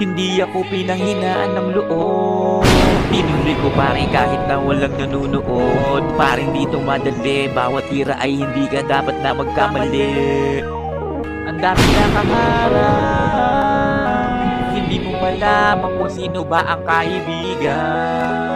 Hindi ako pinanghinaan ng loob. Tinuloy ko pare kahit na walang nanunood. Paring dito madali, bawat tira ay hindi ka dapat na magkamali. Ang dami na kaharap, hindi mo malaman kung sino ba ang kaibigan.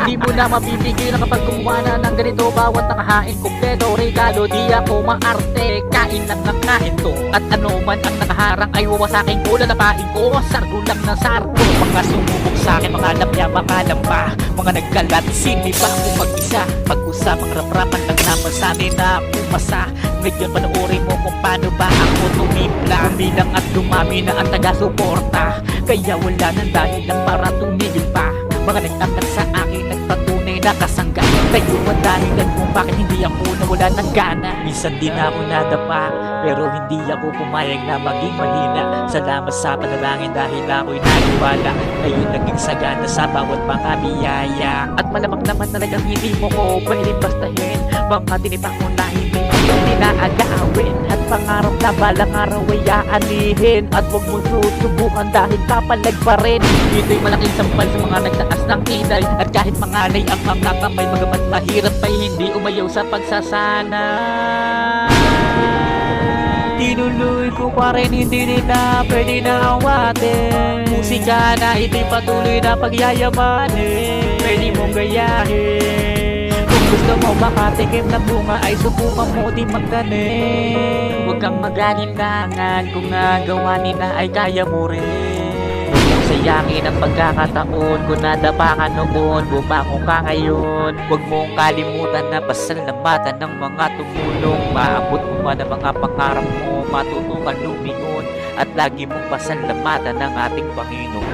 Di mo na mapipigilan kapag gumawa na ng ganito. Bawat nakahain kumpleto, regalo, di ako maarte. Kain lang ng kain to, at ano man ang nakaharang ay wawasakin ko, lalapain ko, sargo lang ng sargo. Mga sumubok sa'kin, mga lapya, mga lampa, mga nagkalat, sindi ba ako mag-isa? Pag-usapang raprapan lang naman sana'y na pumasa. Ngayon panoorin mo kung paano ba ako tumimpla. Bilang at dumami na ang taga-suporta, kaya wala nang dahil lang para tumigil pa. Mga nagtangkat sa akin, nagpatunay na kasangga. Kayo ang dahilan kung bakit hindi ako nawala ng gana. Minsan din ako nadapa, pero hindi ako pumayag na maging mahina. Salamat sa panalangin dahil ako'y naniwala. Ngayon naging sagana sa bawat mga biyaya. At malamang naman talagang hindi mo ko pwedeng bastahin. Mga tinipak mo na hindi agawin, at pangarap na balang araw ay aanihin. At huwag mo susubukan dahil kapalag pa rin. Dito'y malaking sampal sa mga nagtaas ng inay. At kahit manganay ang mga kamay, magamat mahirap ay hindi umayaw sa pagsasana. Tinuloy ko pa rin, hindi nila pwede na awatin. Musika na ito'y patuloy na pagyayamanin. Pwede mong gayahin. Gusto mo makatikim ng bunga ay subukan mo di magtanim. Huwag kang mag-alinlangan kung nagawa nila ay kaya mo rin. Sayangin ang pagkakataon kung nadapa ka noon, bumangon ka ngayon. Huwag mong kalimutan na pasalamatan ng mga tumulong. Maabot mo man ang mga pangarap mo, matutukan lumingon. At lagi mong pasalamatan ng ating Panginoon.